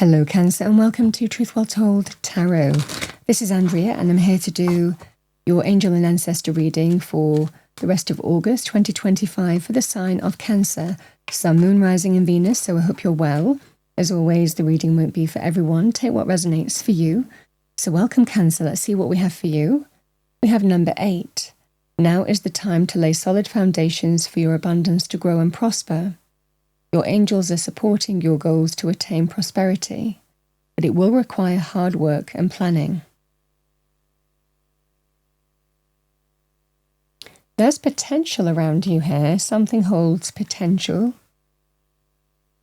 Hello Cancer and welcome to Truth Well Told Tarot. This is Andrea and I'm here to do your angel and ancestor reading for the rest of August 2025 for the sign of Cancer, Sun, Moon, Rising and Venus, so I hope you're well. As always, the reading won't be for everyone. Take what resonates for you. So welcome Cancer, let's see what we have for you. We have number 8. Now is the time to lay solid foundations for your abundance to grow and prosper. Your angels are supporting your goals to attain prosperity, but it will require hard work and planning. There's potential around you here. Something holds potential.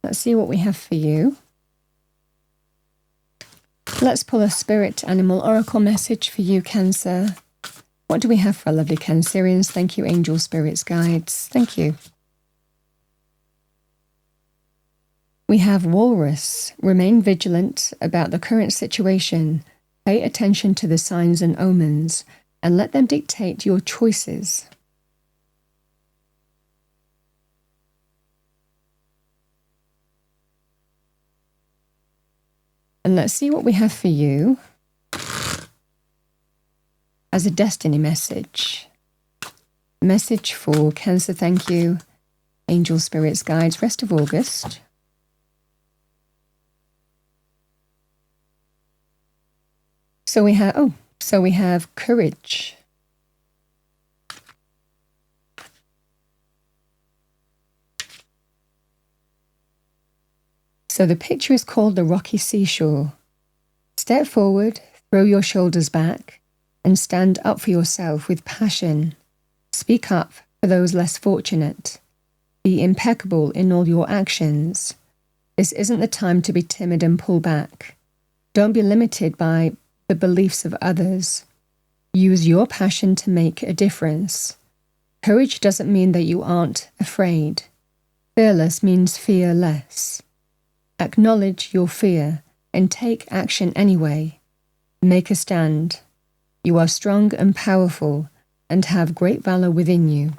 Let's see what we have for you. Let's pull a spirit animal oracle message for you, Cancer. What do we have for our lovely Cancerians? Thank you, angel, spirits, guides. Thank you. We have Walrus. Remain vigilant about the current situation. Pay attention to the signs and omens, and let them dictate your choices. And let's see what we have for you as a destiny message. Message for Cancer, thank you. Angel, spirits, guides, rest of August. So we have courage. So the picture is called the rocky seashore. Step forward, throw your shoulders back, and stand up for yourself with passion. Speak up for those less fortunate. Be impeccable in all your actions. This isn't the time to be timid and pull back. Don't be limited by the beliefs of others. Use your passion to make a difference. Courage doesn't mean that you aren't afraid. Fearless means fear less. Acknowledge your fear and take action anyway. Make a stand. You are strong and powerful and have great valor within you.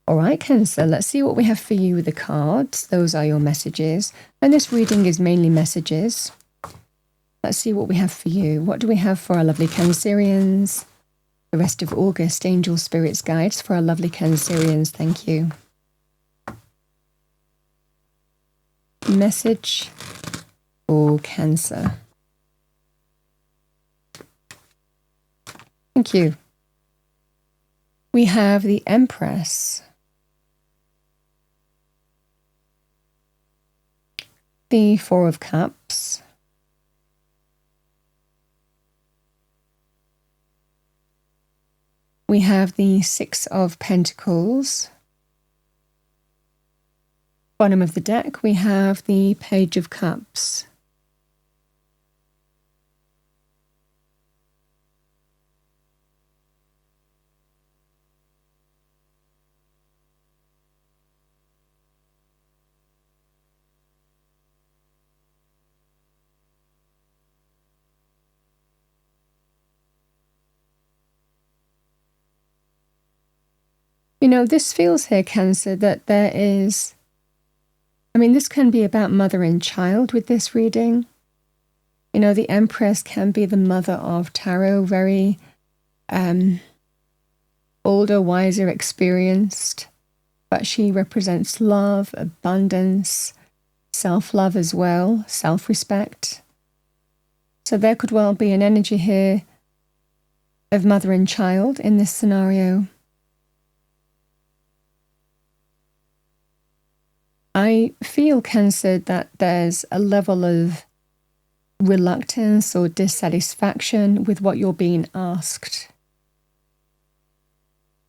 All right, Cancer, let's see what we have for you with the cards. Those are your messages. And this reading is mainly messages. Let's see what we have for you. What do we have for our lovely Cancerians? The rest of August, angel, spirits, guides for our lovely Cancerians. Thank you. Message for Cancer. Thank you. We have the Empress. The Four of Cups. We have the Six of Pentacles. Bottom of the deck, we have the Page of Cups. You know, this feels here, Cancer, that there is, this can be about mother and child with this reading. You know, the Empress can be the mother of tarot, very older, wiser, experienced, but she represents love, abundance, self-love as well, self-respect. So there could well be an energy here of mother and child in this scenario. I feel, Cancer, that there's a level of reluctance or dissatisfaction with what you're being asked.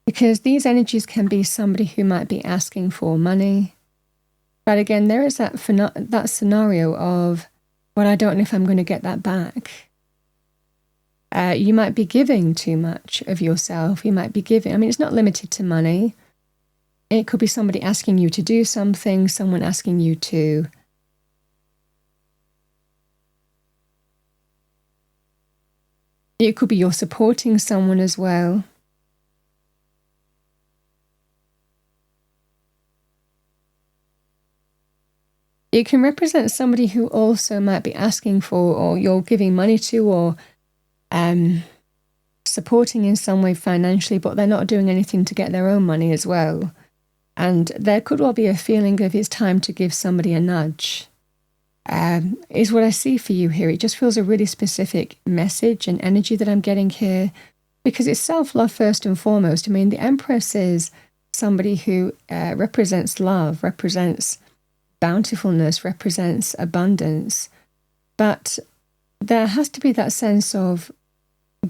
Because these energies can be somebody who might be asking for money. But again, there is that scenario of, well, I don't know if I'm going to get that back. You might be giving too much of yourself. You might be giving, it's not limited to money. It could be somebody asking you to do something, someone asking you to it could be you're supporting someone as well. It can represent somebody who also might be asking for, or you're giving money to, or supporting in some way financially, but they're not doing anything to get their own money as well. And there could well be a feeling of it's time to give somebody a nudge. Is what I see for you here. It just feels a really specific message and energy that I'm getting here, because it's self-love first and foremost. I mean, the Empress is somebody who represents love, represents bountifulness, represents abundance. But there has to be that sense of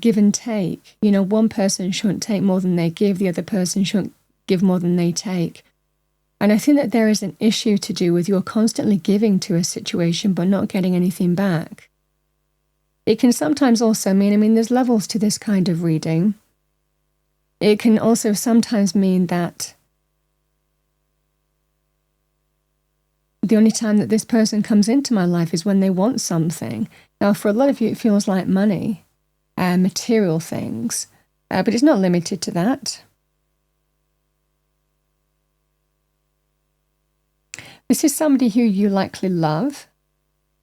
give and take. You know, one person shouldn't take more than they give, the other person shouldn't give more than they take. And I think that there is an issue to do with you're constantly giving to a situation but not getting anything back. It can sometimes also mean, there's levels to this kind of reading. It can also sometimes mean that the only time that this person comes into my life is when they want something. Now, for a lot of you, it feels like money and material things, but it's not limited to that. This is somebody who you likely love,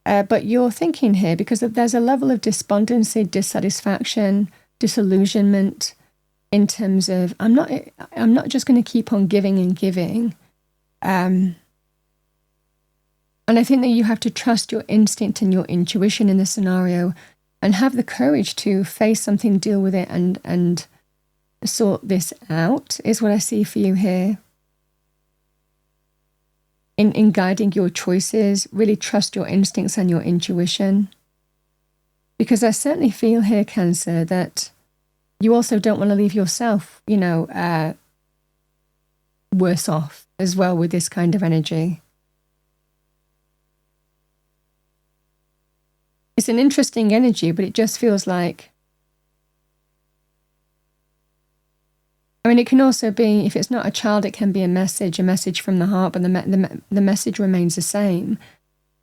but you're thinking here because there's a level of despondency, dissatisfaction, disillusionment in terms of I'm not just going to keep on giving and giving. And I think that you have to trust your instinct and your intuition in this scenario and have the courage to face something, deal with it, and sort this out, is what I see for you here. In guiding your choices, really trust your instincts and your intuition. Because I certainly feel here, Cancer, that you also don't want to leave yourself, worse off as well with this kind of energy. It's an interesting energy, but it just feels like, it can also be, if it's not a child, it can be a message from the heart, but the message remains the same.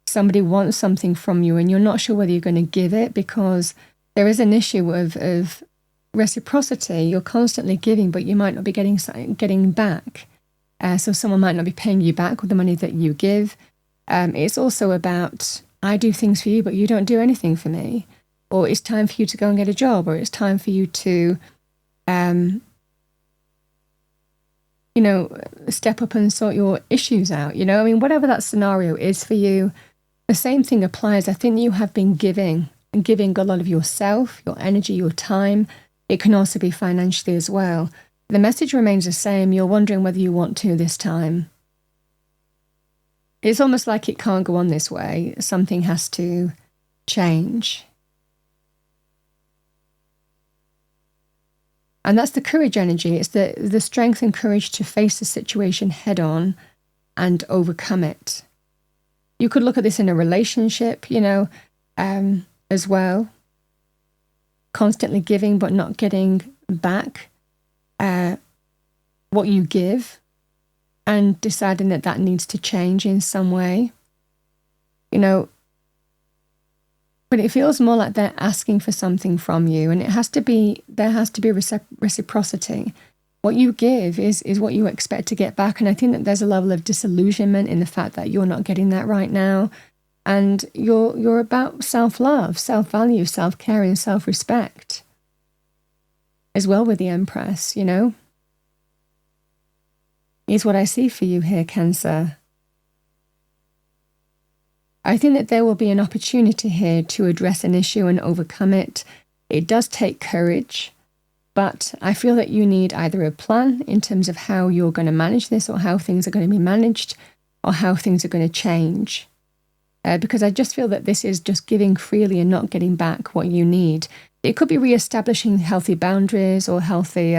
Somebody wants something from you and you're not sure whether you're going to give it because there is an issue of reciprocity. You're constantly giving, but you might not be getting back. So someone might not be paying you back with the money that you give. It's also about, I do things for you, but you don't do anything for me. Or it's time for you to go and get a job, or it's time for you to step up and sort your issues out, whatever that scenario is for you, the same thing applies. I think you have been giving a lot of yourself, your energy, your time. It can also be financially as well. The message remains the same. You're wondering whether you want to this time. It's almost like it can't go on this way. Something has to change. And that's the courage energy. It's the strength and courage to face the situation head on and overcome it. You could look at this in a relationship, as well. Constantly giving but not getting back what you give, and deciding that needs to change in some way. But it feels more like they're asking for something from you, and there has to be reciprocity. What you give is what you expect to get back, and I think that there's a level of disillusionment in the fact that you're not getting that right now, and you're about self-love, self-value, self-care, and self-respect as well with the Empress, is what I see for you here, Cancer. I think that there will be an opportunity here to address an issue and overcome it. It does take courage, but I feel that you need either a plan in terms of how you're going to manage this, or how things are going to be managed, or how things are going to change. Because I just feel that this is just giving freely and not getting back what you need. It could be reestablishing healthy boundaries or healthy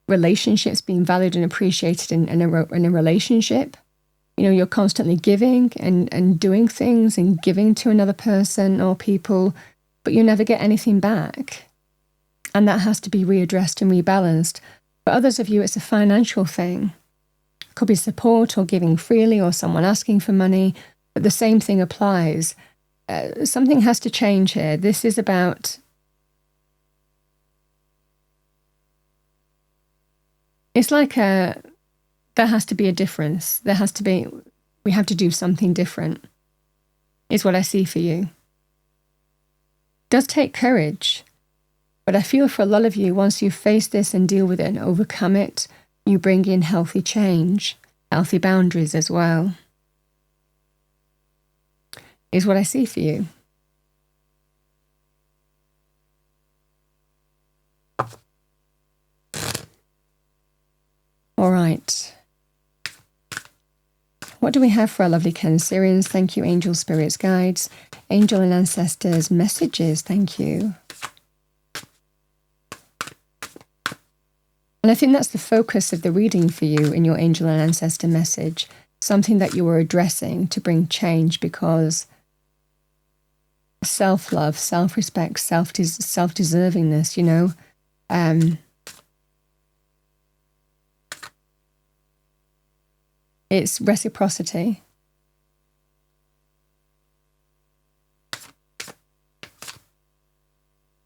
relationships, being valued and appreciated in a relationship. You're constantly giving and doing things and giving to another person or people, but you never get anything back. And that has to be readdressed and rebalanced. For others of you, it's a financial thing. It could be support or giving freely or someone asking for money, but the same thing applies. Something has to change here. This is about... It's like there has to be a difference. There has to be We have to do something different, is what I see for you. It does take courage, but I feel for a lot of you, once you face this and deal with it and overcome it, you bring in healthy change, healthy boundaries as well, is what I see for you. All right. What do we have for our lovely Cancerians? Thank you, angel spirits, guides, angel and ancestors, messages. Thank you. And I think that's the focus of the reading for you in your angel and ancestor message, something that you are addressing to bring change, because self-love, self-respect, self-deservingness, you know, it's reciprocity.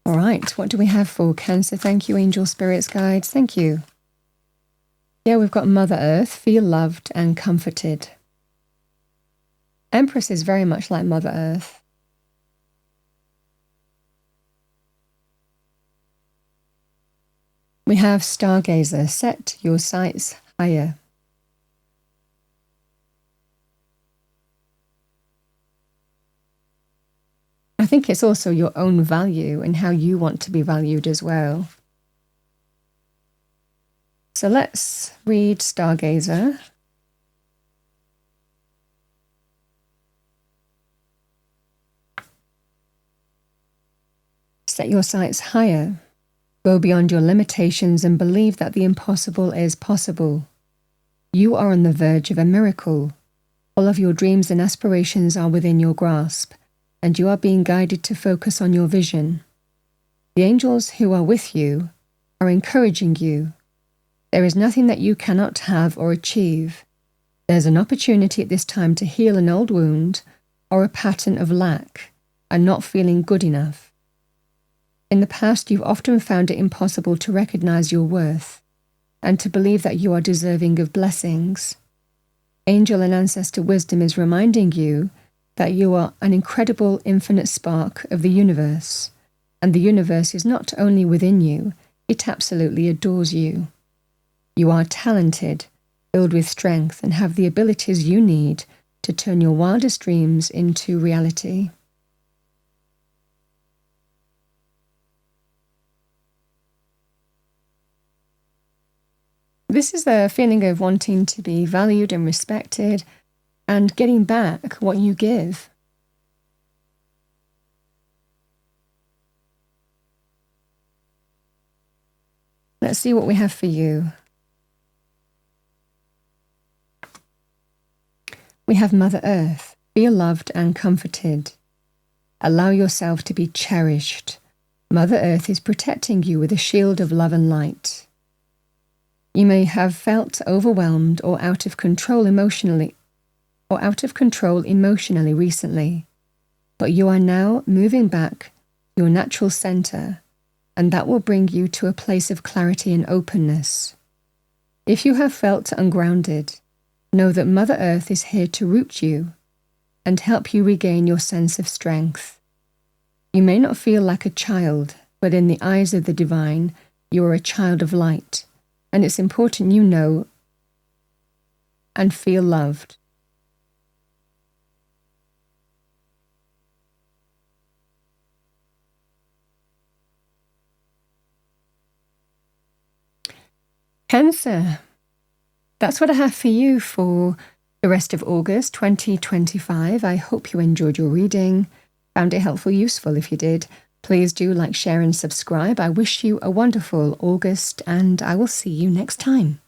All right, what do we have for Cancer? Thank you, angel spirits, guides. Thank you. Yeah, we've got Mother Earth, feel loved and comforted. Empress is very much like Mother Earth. We have Stargazer, set your sights higher. I think it's also your own value and how you want to be valued as well. So let's read Stargazer. Set your sights higher. Go beyond your limitations and believe that the impossible is possible. You are on the verge of a miracle. All of your dreams and aspirations are within your grasp, and you are being guided to focus on your vision. The angels who are with you are encouraging you. There is nothing that you cannot have or achieve. There's an opportunity at this time to heal an old wound or a pattern of lack and not feeling good enough. In the past, you've often found it impossible to recognize your worth and to believe that you are deserving of blessings. Angel and ancestor wisdom is reminding you that you are an incredible infinite spark of the universe, and the universe is not only within you, it absolutely adores you. You are talented, filled with strength, and have the abilities you need to turn your wildest dreams into reality. This is the feeling of wanting to be valued and respected, and getting back what you give. Let's see what we have for you. We have Mother Earth. Feel loved and comforted. Allow yourself to be cherished. Mother Earth is protecting you with a shield of love and light. You may have felt overwhelmed or out of control emotionally recently, but you are now moving back your natural center, and that will bring you to a place of clarity and openness. If you have felt ungrounded, know that Mother Earth is here to root you and help you regain your sense of strength. You may not feel like a child, but in the eyes of the divine, you are a child of light, and it's important you know and feel loved. Cancer, that's what I have for you for the rest of August 2025. I hope you enjoyed your reading, found it helpful, useful. If you did, please do like, share and subscribe. I wish you a wonderful August, and I will see you next time.